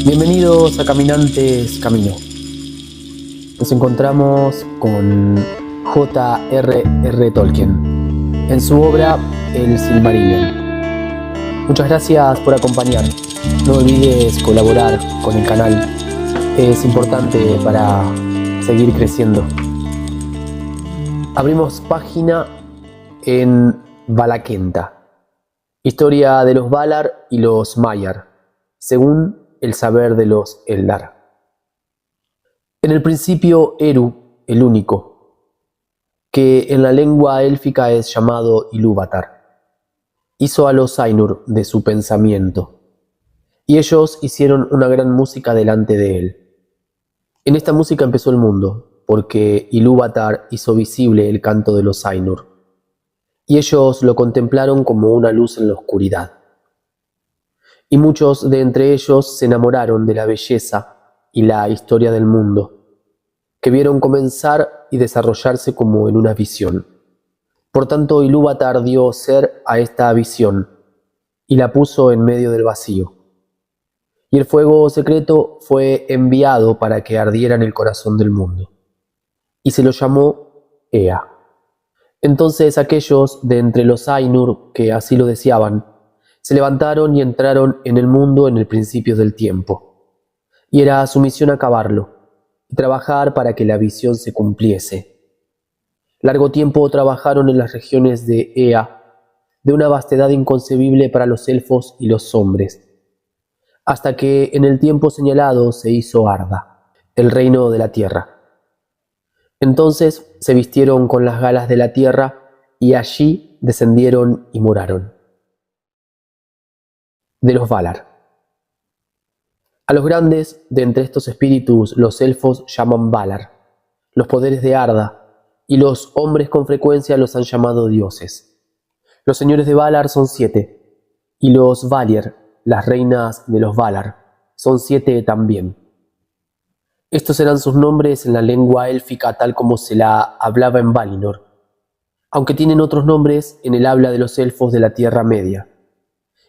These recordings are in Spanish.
Bienvenidos a Caminantes Camino. Nos encontramos con J.R.R. Tolkien en su obra El Silmarillion. Muchas gracias por acompañar. No olvides colaborar con el canal. Es importante para seguir creciendo. Abrimos página en Valakenta. Historia de los Valar y los Maiar, según el saber de los Eldar. En el principio Eru, el único, que en la lengua élfica es llamado Ilúvatar, hizo a los Ainur de su pensamiento, y ellos hicieron una gran música delante de él. En esta música empezó el mundo, porque Ilúvatar hizo visible el canto de los Ainur, y ellos lo contemplaron como una luz en la oscuridad. Y muchos de entre ellos se enamoraron de la belleza y la historia del mundo, que vieron comenzar y desarrollarse como en una visión. Por tanto, Ilúvatar dio ser a esta visión y la puso en medio del vacío. Y el fuego secreto fue enviado para que ardiera en el corazón del mundo, y se lo llamó Ea. Entonces aquellos de entre los Ainur que así lo deseaban, se levantaron y entraron en el mundo en el principio del tiempo, y era su misión acabarlo, y trabajar para que la visión se cumpliese. Largo tiempo trabajaron en las regiones de Ea, de una vastedad inconcebible para los elfos y los hombres, hasta que en el tiempo señalado se hizo Arda, el reino de la tierra. Entonces se vistieron con las galas de la tierra, y allí descendieron y moraron. De los Valar. A los grandes de entre estos espíritus los elfos llaman Valar, los poderes de Arda, y los hombres con frecuencia los han llamado dioses. Los señores de Valar son 7, y los Valier, las reinas de los Valar, son 7 también. Estos eran sus nombres en la lengua élfica tal como se la hablaba en Valinor, aunque tienen otros nombres en el habla de los elfos de la Tierra Media,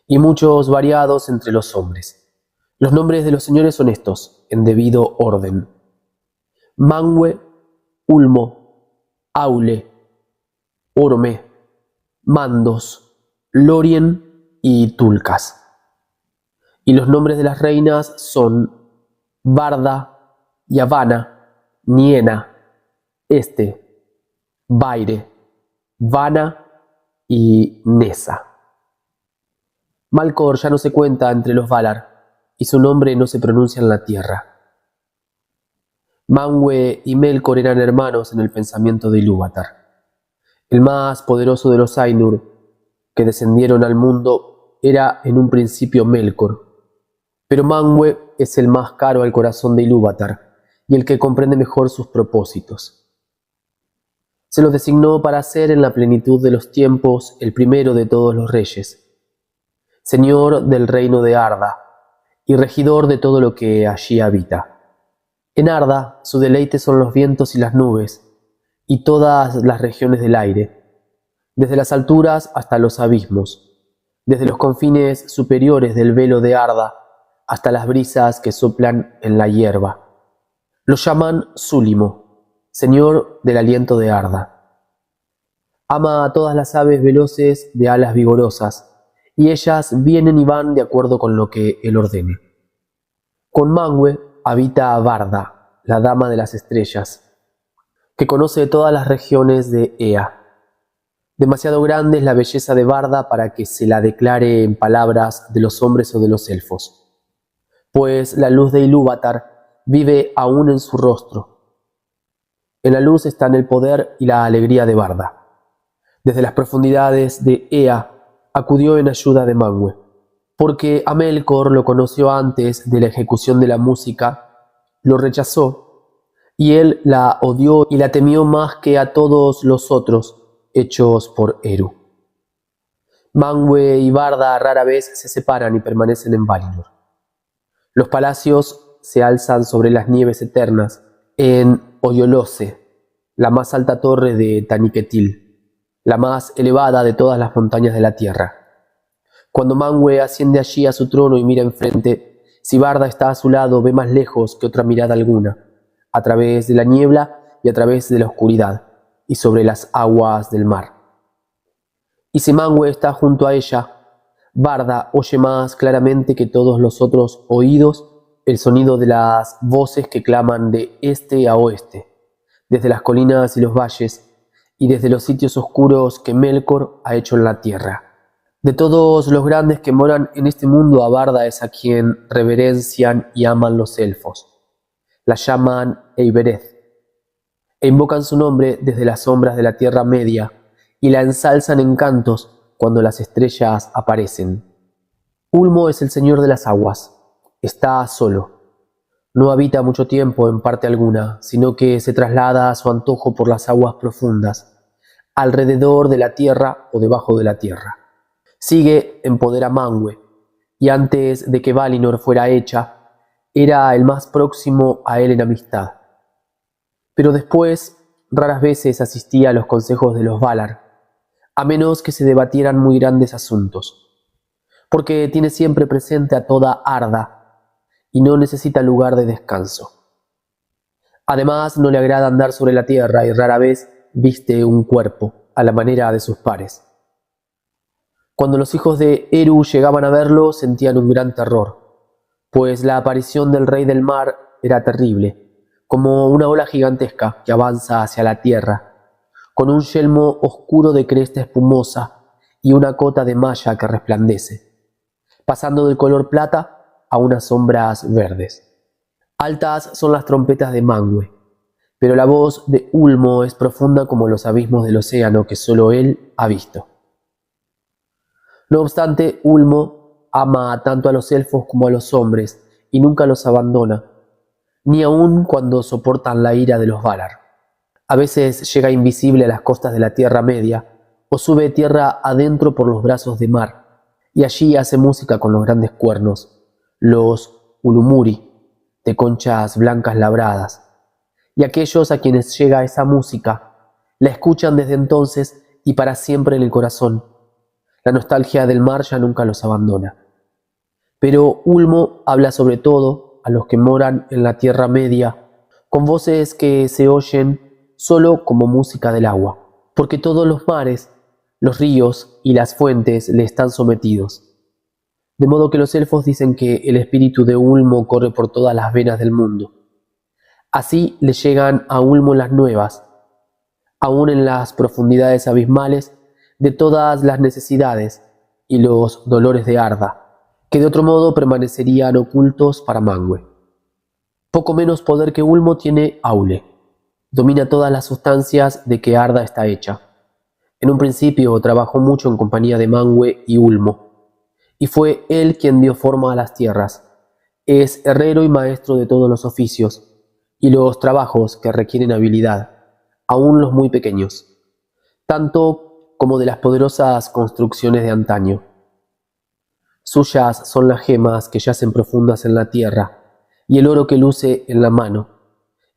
y muchos variados entre los hombres. Los nombres de los señores son estos, en debido orden: Manwë, Ulmo, Aule, Orme, Mandos, Lórien y Tulkas. Y los nombres de las reinas son Barda, Yavanna, Niena, Vaire, Vana y Nessa. Malcor ya no se cuenta entre los Valar, y su nombre no se pronuncia en la tierra. Manwë y Melkor eran hermanos en el pensamiento de Ilúvatar. El más poderoso de los Ainur que descendieron al mundo era en un principio Melkor, pero Manwë es el más caro al corazón de Ilúvatar y el que comprende mejor sus propósitos. Se los designó para ser en la plenitud de los tiempos el primero de todos los reyes, señor del reino de Arda y regidor de todo lo que allí habita. En Arda su deleite son los vientos y las nubes y todas las regiones del aire, desde las alturas hasta los abismos, desde los confines superiores del velo de Arda hasta las brisas que soplan en la hierba. Lo llaman Súlimo, señor del aliento de Arda. Ama a todas las aves veloces de alas vigorosas, y ellas vienen y van de acuerdo con lo que él ordene. Con Manwë habita Barda, la dama de las estrellas, que conoce todas las regiones de Ea. Demasiado grande es la belleza de Barda para que se la declare en palabras de los hombres o de los elfos, pues la luz de Ilúvatar vive aún en su rostro. En la luz están el poder y la alegría de Barda. Desde las profundidades de Ea acudió en ayuda de Manwë, porque a Melkor lo conoció antes de la ejecución de la música, lo rechazó, y él la odió y la temió más que a todos los otros hechos por Eru. Manwë y Barda rara vez se separan y permanecen en Valinor. Los palacios se alzan sobre las nieves eternas en Oyolose, la más alta torre de Taniquetil, la más elevada de todas las montañas de la tierra. Cuando Manwë asciende allí a su trono y mira enfrente, si Barda está a su lado, ve más lejos que otra mirada alguna, a través de la niebla y a través de la oscuridad, y sobre las aguas del mar. Y si Manwë está junto a ella, Barda oye más claramente que todos los otros oídos el sonido de las voces que claman de este a oeste, desde las colinas y los valles, y desde los sitios oscuros que Melkor ha hecho en la tierra. De todos los grandes que moran en este mundo, a Barda es a quien reverencian y aman los elfos. La llaman Eibereth, e invocan su nombre desde las sombras de la Tierra Media, y la ensalzan en cantos cuando las estrellas aparecen. Ulmo es el señor de las aguas. Está solo. No habita mucho tiempo en parte alguna, sino que se traslada a su antojo por las aguas profundas, alrededor de la tierra o debajo de la tierra. Sigue en poder a Manwë, y antes de que Valinor fuera hecha, era el más próximo a él en amistad. Pero después, raras veces asistía a los consejos de los Valar, a menos que se debatieran muy grandes asuntos, porque tiene siempre presente a toda Arda y no necesita lugar de descanso. Además, no le agrada andar sobre la tierra y rara vez viste un cuerpo, a la manera de sus pares. Cuando los hijos de Eru llegaban a verlo, sentían un gran terror, pues la aparición del Rey del Mar era terrible, como una ola gigantesca que avanza hacia la tierra, con un yelmo oscuro de cresta espumosa y una cota de malla que resplandece, pasando del color plata a unas sombras verdes. Altas son las trompetas de Manwë, pero la voz de Ulmo es profunda como los abismos del océano que solo él ha visto. No obstante, Ulmo ama tanto a los elfos como a los hombres y nunca los abandona, ni aun cuando soportan la ira de los Valar. A veces llega invisible a las costas de la Tierra Media o sube tierra adentro por los brazos de mar, y allí hace música con los grandes cuernos, los Ulumuri, de conchas blancas labradas, y aquellos a quienes llega esa música la escuchan desde entonces y para siempre en el corazón. La nostalgia del mar ya nunca los abandona. Pero Ulmo habla sobre todo a los que moran en la Tierra Media, con voces que se oyen solo como música del agua, porque todos los mares, los ríos y las fuentes le están sometidos. De modo que los elfos dicen que el espíritu de Ulmo corre por todas las venas del mundo. Así le llegan a Ulmo las nuevas, aún en las profundidades abismales, de todas las necesidades y los dolores de Arda, que de otro modo permanecerían ocultos para Manwë. Poco menos poder que Ulmo tiene Aule. Domina todas las sustancias de que Arda está hecha. En un principio trabajó mucho en compañía de Manwë y Ulmo, y fue él quien dio forma a las tierras. Es herrero y maestro de todos los oficios y los trabajos que requieren habilidad, aun los muy pequeños, tanto como de las poderosas construcciones de antaño. Suyas son las gemas que yacen profundas en la tierra y el oro que luce en la mano,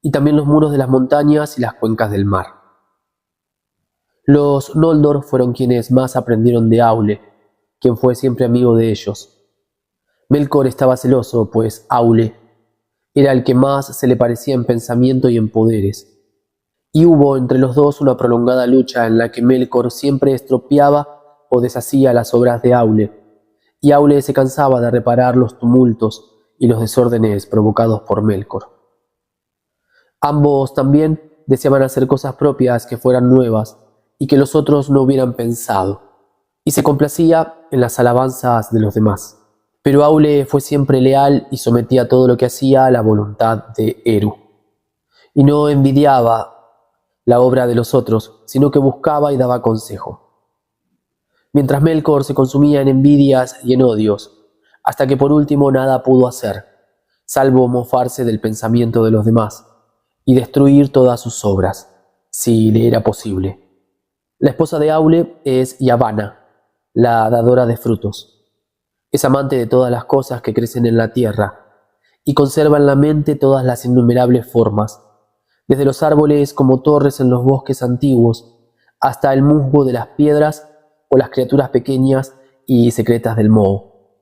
y también los muros de las montañas y las cuencas del mar. Los Noldor fueron quienes más aprendieron de Aule, quien fue siempre amigo de ellos. Melkor estaba celoso, pues Aule era el que más se le parecía en pensamiento y en poderes, y hubo entre los dos una prolongada lucha en la que Melkor siempre estropeaba o deshacía las obras de Aule, y Aule se cansaba de reparar los tumultos y los desórdenes provocados por Melkor. Ambos también deseaban hacer cosas propias que fueran nuevas y que los otros no hubieran pensado, y se complacía en las alabanzas de los demás. Pero Aule fue siempre leal y sometía todo lo que hacía a la voluntad de Eru, y no envidiaba la obra de los otros, sino que buscaba y daba consejo. Mientras Melkor se consumía en envidias y en odios, hasta que por último nada pudo hacer, salvo mofarse del pensamiento de los demás y destruir todas sus obras, si le era posible. La esposa de Aule es Yavanna, la dadora de frutos. Es amante de todas las cosas que crecen en la tierra y conserva en la mente todas las innumerables formas, desde los árboles como torres en los bosques antiguos hasta el musgo de las piedras o las criaturas pequeñas y secretas del Moho.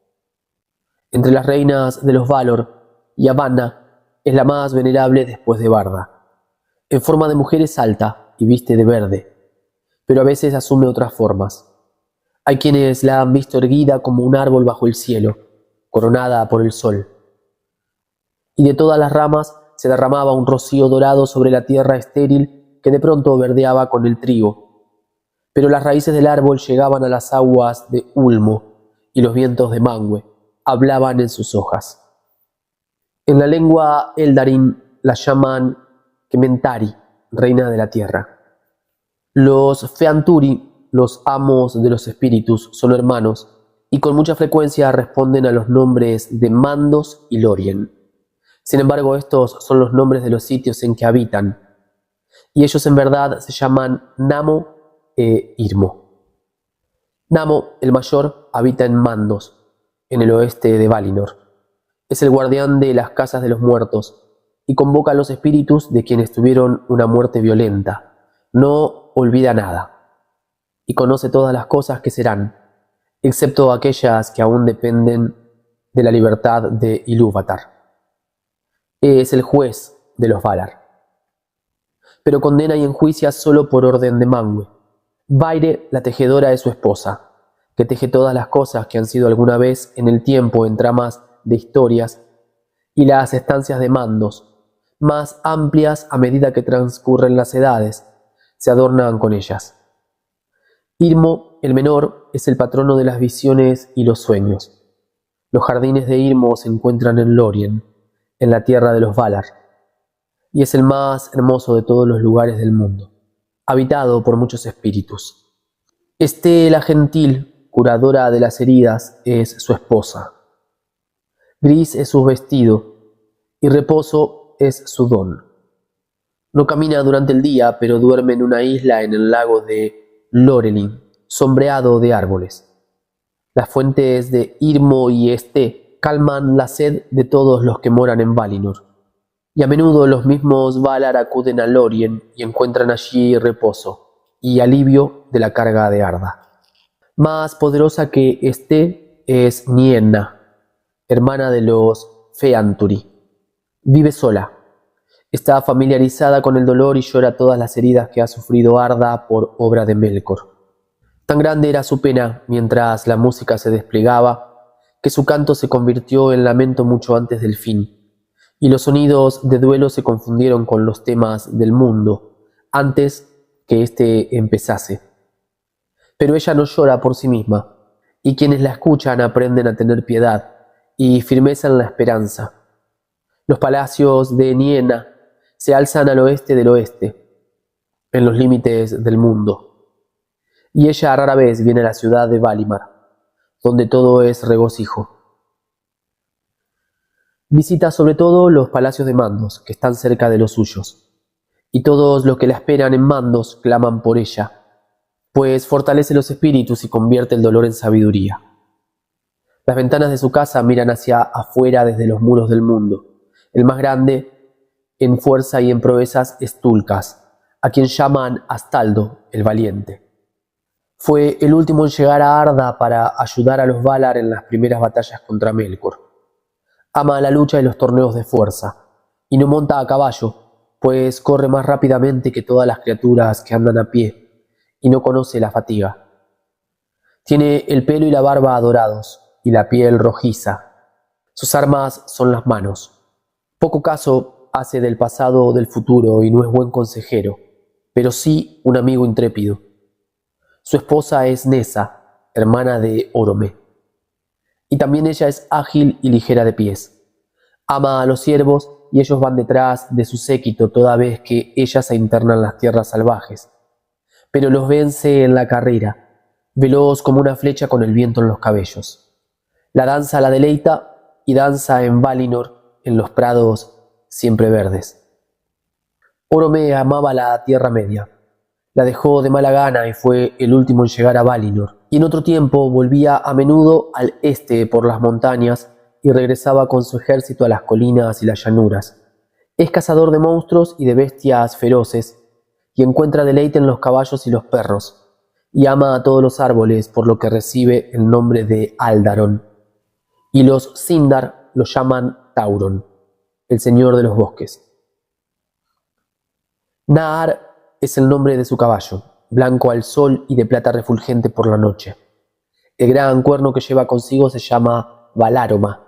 Entre las reinas de los Valar, Yavanna es la más venerable después de Barda. En forma de mujer es alta y viste de verde, pero a veces asume otras formas. Hay quienes la han visto erguida como un árbol bajo el cielo, coronada por el sol. Y de todas las ramas se derramaba un rocío dorado sobre la tierra estéril que de pronto verdeaba con el trigo. Pero las raíces del árbol llegaban a las aguas de Ulmo y los vientos de Manwë hablaban en sus hojas. En la lengua Eldarin la llaman Kementari, reina de la tierra. Los Feanturi, los amos de los espíritus, son hermanos y con mucha frecuencia responden a los nombres de Mandos y Lórien. Sin embargo, estos son los nombres de los sitios en que habitan, y ellos en verdad se llaman Namo e Irmo. Namo, el mayor, habita en Mandos, en el oeste de Valinor. Es el guardián de las casas de los muertos, y convoca a los espíritus de quienes tuvieron una muerte violenta. No olvida nada, y conoce todas las cosas que serán, excepto aquellas que aún dependen de la libertad de Ilúvatar. Es el juez de los Valar, pero condena y enjuicia solo por orden de Manwë. Vaire, la tejedora, es su esposa, que teje todas las cosas que han sido alguna vez en el tiempo en tramas de historias, y las estancias de Mandos, más amplias a medida que transcurren las edades, se adornan con ellas. Irmo, el menor, es el patrono de las visiones y los sueños. Los jardines de Irmo se encuentran en Lórien, en la tierra de los Valar, y es el más hermoso de todos los lugares del mundo, habitado por muchos espíritus. Esté la gentil, curadora de las heridas, es su esposa. Gris es su vestido, y reposo es su don. No camina durante el día, pero duerme en una isla en el lago de Lorelin, sombreado de árboles. Las fuentes de Irmo y Esté calman la sed de todos los que moran en Valinor, y a menudo los mismos Valar acuden a Lórien y encuentran allí reposo y alivio de la carga de Arda. Más poderosa que Esté es Nienna, hermana de los Feanturi. Vive sola, está familiarizada con el dolor y llora todas las heridas que ha sufrido Arda por obra de Melkor. Tan grande era su pena mientras la música se desplegaba, que su canto se convirtió en lamento mucho antes del fin, y los sonidos de duelo se confundieron con los temas del mundo, antes que éste empezase. Pero ella no llora por sí misma, y quienes la escuchan aprenden a tener piedad y firmeza en la esperanza. Los palacios de Nienna se alzan al oeste del oeste, en los límites del mundo, y ella rara vez viene a la ciudad de Valimar, donde todo es regocijo. Visita sobre todo los palacios de Mandos, que están cerca de los suyos, y todos los que la esperan en Mandos claman por ella, pues fortalece los espíritus y convierte el dolor en sabiduría. Las ventanas de su casa miran hacia afuera desde los muros del mundo. El más grande en fuerza y en proezas es Tulkas, a quien llaman Astaldo, el valiente. Fue el último en llegar a Arda para ayudar a los Valar en las primeras batallas contra Melkor. Ama la lucha y los torneos de fuerza, y no monta a caballo, pues corre más rápidamente que todas las criaturas que andan a pie, y no conoce la fatiga. Tiene el pelo y la barba dorados, y la piel rojiza. Sus armas son las manos. Poco caso hace del pasado o del futuro, y no es buen consejero, pero sí un amigo intrépido. Su esposa es Nessa, hermana de Orome, y también ella es ágil y ligera de pies. Ama a los ciervos y ellos van detrás de su séquito toda vez que ella se interna en las tierras salvajes, pero los vence en la carrera, veloz como una flecha con el viento en los cabellos. La danza la deleita y danza en Valinor, en los prados siempre verdes. Orome amaba la Tierra Media. La dejó de mala gana y fue el último en llegar a Valinor, y en otro tiempo volvía a menudo al este por las montañas y regresaba con su ejército a las colinas y las llanuras. Es cazador de monstruos y de bestias feroces, y encuentra deleite en los caballos y los perros, y ama a todos los árboles, por lo que recibe el nombre de Aldaron. Y los Sindar lo llaman Tauron, el señor de los bosques. Naar es el nombre de su caballo, blanco al sol y de plata refulgente por la noche. El gran cuerno que lleva consigo se llama Valároma,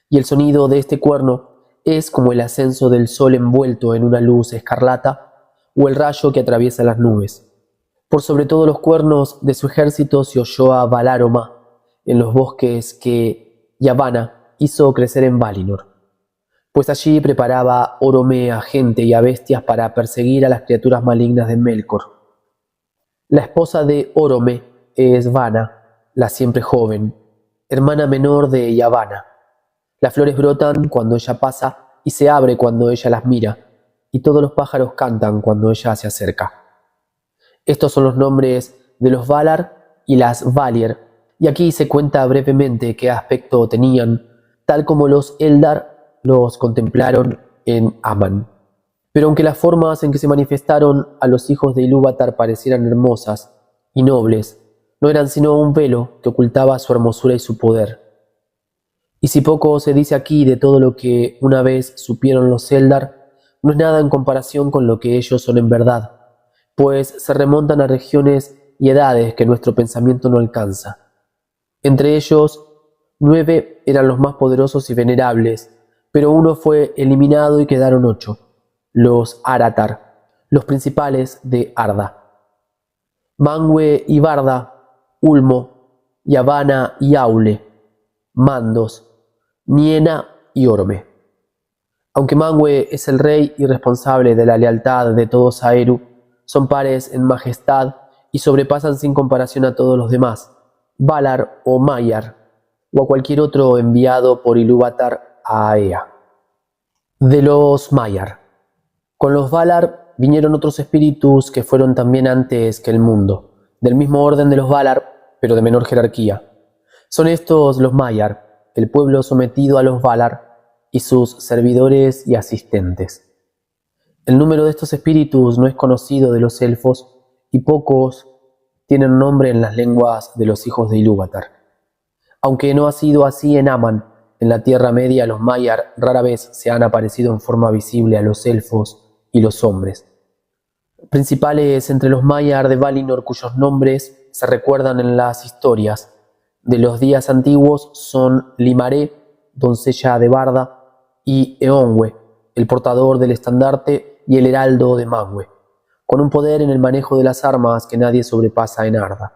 y el sonido de este cuerno es como el ascenso del sol envuelto en una luz escarlata o el rayo que atraviesa las nubes. Por sobre todos los cuernos de su ejército se oyó a Valároma en los bosques que Yavanna hizo crecer en Valinor, pues allí preparaba Orome a gente y a bestias para perseguir a las criaturas malignas de Melkor. La esposa de Orome es Vana, la siempre joven, hermana menor de Yavanna. Las flores brotan cuando ella pasa y se abre cuando ella las mira, y todos los pájaros cantan cuando ella se acerca. Estos son los nombres de los Valar y las Valier, y aquí se cuenta brevemente qué aspecto tenían, tal como los Eldar los contemplaron en Aman. Pero aunque las formas en que se manifestaron a los hijos de Ilúvatar parecieran hermosas y nobles, no eran sino un velo que ocultaba su hermosura y su poder. Y si poco se dice aquí de todo lo que una vez supieron los Eldar, no es nada en comparación con lo que ellos son en verdad, pues se remontan a regiones y edades que nuestro pensamiento no alcanza. Entre ellos, 9 eran los más poderosos y venerables, pero uno fue eliminado y quedaron 8, los Aratar, los principales de Arda. Manwë y Barda, Ulmo, Yavanna y Aule, Mandos, Niena y Orome. Aunque Manwë es el rey y responsable de la lealtad de todos a Eru, son pares en majestad y sobrepasan sin comparación a todos los demás, Valar o Maiar, o a cualquier otro enviado por Ilúvatar a Aea. De los Maiar. Con los Valar vinieron otros espíritus que fueron también antes que el mundo, del mismo orden de los Valar, pero de menor jerarquía. Son estos los Maiar, el pueblo sometido a los Valar y sus servidores y asistentes. El número de estos espíritus no es conocido de los elfos y pocos tienen nombre en las lenguas de los hijos de Ilúvatar. Aunque no ha sido así en Aman, en la Tierra Media los Maiar rara vez se han aparecido en forma visible a los elfos y los hombres. Principales entre los Maiar de Valinor cuyos nombres se recuerdan en las historias de los días antiguos son Limaré, doncella de Barda, y Eonwë, el portador del estandarte y el heraldo de Manwë, con un poder en el manejo de las armas que nadie sobrepasa en Arda.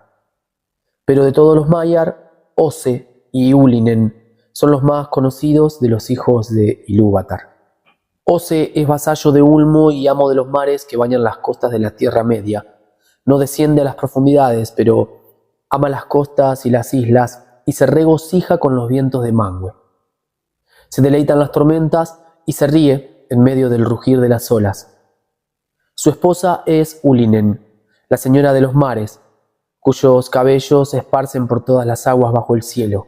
Pero de todos los Maiar, Ose y Ulinen son los más conocidos de los hijos de Ilúvatar. Ose es vasallo de Ulmo y amo de los mares que bañan las costas de la Tierra Media. No desciende a las profundidades, pero ama las costas y las islas y se regocija con los vientos de Manwë. Se deleita en las tormentas y se ríe en medio del rugir de las olas. Su esposa es Ulinen, la señora de los mares, cuyos cabellos se esparcen por todas las aguas bajo el cielo.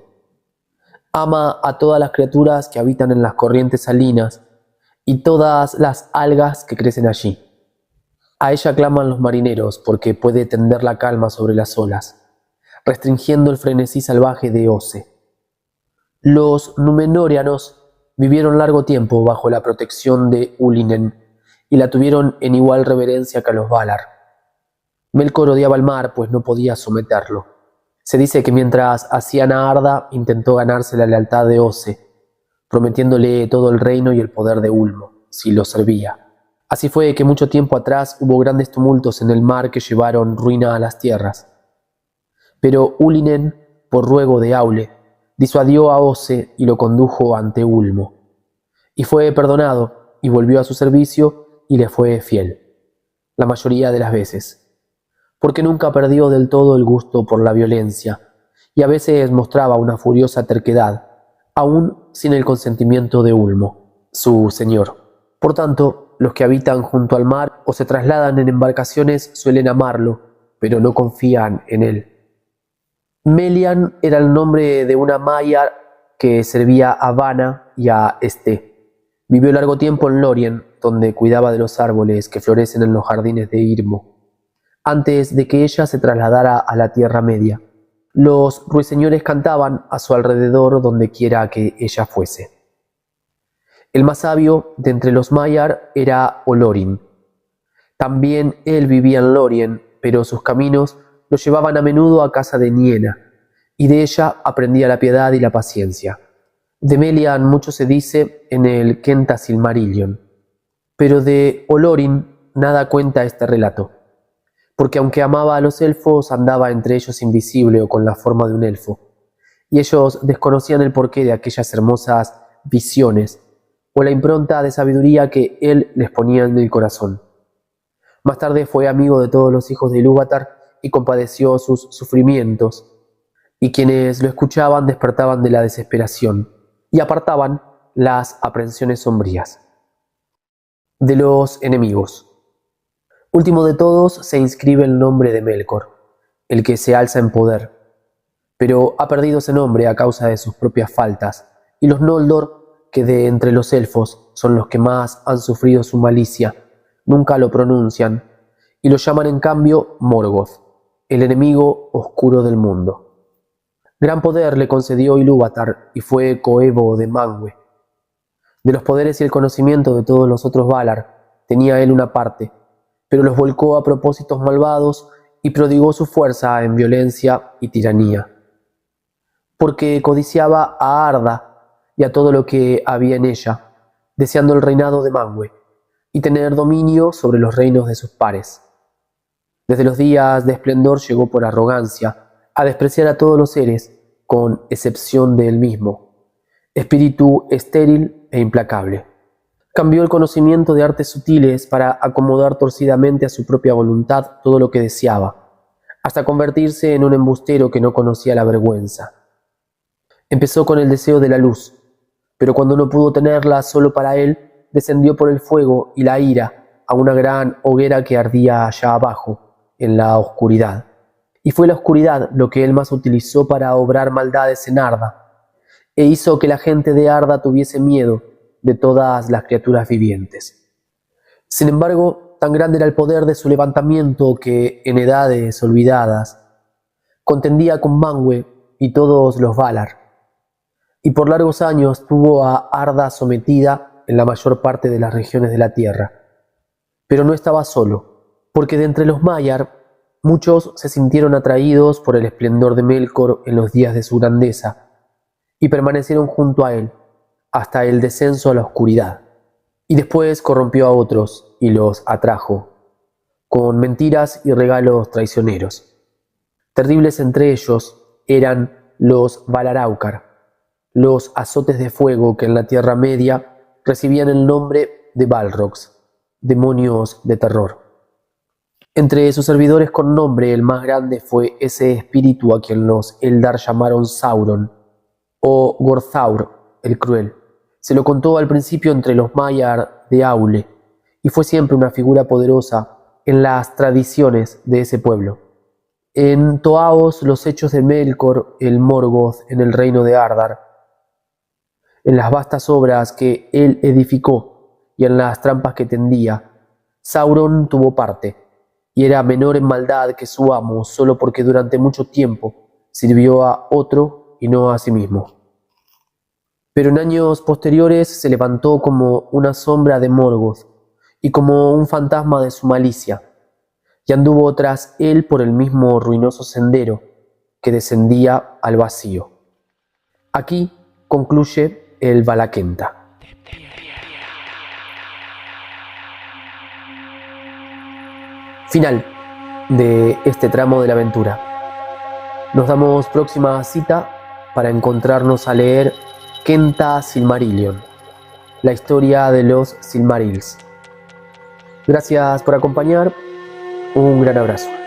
Ama a todas las criaturas que habitan en las corrientes salinas y todas las algas que crecen allí. A ella claman los marineros porque puede tender la calma sobre las olas, restringiendo el frenesí salvaje de Ose. Los Númenóreanos vivieron largo tiempo bajo la protección de Ulinen y la tuvieron en igual reverencia que a los Valar. Melkor odiaba el mar, pues no podía someterlo. Se dice que mientras hacían a Arda intentó ganarse la lealtad de Ose, prometiéndole todo el reino y el poder de Ulmo, si lo servía. Así fue que mucho tiempo atrás hubo grandes tumultos en el mar que llevaron ruina a las tierras. Pero Ulinen, por ruego de Aule, disuadió a Ose y lo condujo ante Ulmo. Y fue perdonado y volvió a su servicio y le fue fiel, la mayoría de las veces, porque nunca perdió del todo el gusto por la violencia y a veces mostraba una furiosa terquedad, aún sin el consentimiento de Ulmo, su señor. Por tanto, los que habitan junto al mar o se trasladan en embarcaciones suelen amarlo, pero no confían en él. Melian era el nombre de una Maiar que servía a Vana y a Esté. Vivió largo tiempo en Lórien, donde cuidaba de los árboles que florecen en los jardines de Irmo. antes de que ella se trasladara a la Tierra Media. Los ruiseñores cantaban a su alrededor donde quiera que ella fuese. El más sabio de entre los Maiar era Olorin. También él vivía en Lorien, pero sus caminos lo llevaban a menudo a casa de Niena, y de ella aprendía la piedad y la paciencia. De Melian mucho se dice en el Quenta Silmarillion, pero de Olorin nada cuenta este relato, porque aunque amaba a los elfos, andaba entre ellos invisible o con la forma de un elfo, y ellos desconocían el porqué de aquellas hermosas visiones o la impronta de sabiduría que él les ponía en el corazón. Más tarde fue amigo de todos los hijos de Ilúvatar y compadeció sus sufrimientos, y quienes lo escuchaban despertaban de la desesperación y apartaban las aprensiones sombrías. De los enemigos. Último de todos se inscribe el nombre de Melkor, el que se alza en poder, pero ha perdido ese nombre a causa de sus propias faltas, y los Noldor, que de entre los elfos son los que más han sufrido su malicia, nunca lo pronuncian, y lo llaman en cambio Morgoth, el enemigo oscuro del mundo. Gran poder le concedió Ilúvatar y fue coevo de Manwë. De los poderes y el conocimiento de todos los otros Valar tenía él una parte, pero los volcó a propósitos malvados y prodigó su fuerza en violencia y tiranía. Porque codiciaba a Arda y a todo lo que había en ella, deseando el reinado de Manwë y tener dominio sobre los reinos de sus pares. Desde los días de esplendor llegó por arrogancia a despreciar a todos los seres, con excepción de él mismo, espíritu estéril e implacable. Cambió el conocimiento de artes sutiles para acomodar torcidamente a su propia voluntad todo lo que deseaba, hasta convertirse en un embustero que no conocía la vergüenza. Empezó con el deseo de la luz, pero cuando no pudo tenerla solo para él, descendió por el fuego y la ira a una gran hoguera que ardía allá abajo, en la oscuridad. Y fue la oscuridad lo que él más utilizó para obrar maldades en Arda, e hizo que la gente de Arda tuviese miedo de todas las criaturas vivientes. Sin embargo, tan grande era el poder de su levantamiento que, en edades olvidadas, contendía con Manwë y todos los Valar, y por largos años tuvo a Arda sometida en la mayor parte de las regiones de la tierra. Pero no estaba solo, porque de entre los Maiar muchos se sintieron atraídos por el esplendor de Melkor en los días de su grandeza, y permanecieron junto a él hasta el descenso a la oscuridad, y después corrompió a otros y los atrajo, con mentiras y regalos traicioneros. Terribles entre ellos eran los Valaraucar, los azotes de fuego que en la Tierra Media recibían el nombre de Balrogs, demonios de terror. Entre sus servidores con nombre, el más grande fue ese espíritu a quien los Eldar llamaron Sauron, o Gorthaur, el cruel. Se lo contó al principio entre los Maiar de Aule, y fue siempre una figura poderosa en las tradiciones de ese pueblo. En Toaos, los hechos de Melkor, el Morgoth en el reino de Ardar, en las vastas obras que él edificó y en las trampas que tendía, Sauron tuvo parte, y era menor en maldad que su amo solo porque durante mucho tiempo sirvió a otro y no a sí mismo. Pero en años posteriores se levantó como una sombra de Morgoth y como un fantasma de su malicia, y anduvo tras él por el mismo ruinoso sendero que descendía al vacío. Aquí concluye el Valaquenta. Final de este tramo de la aventura. Nos damos próxima cita para encontrarnos a leer Quenta Silmarillion, la historia de los Silmarils. Gracias por acompañar. Un gran abrazo.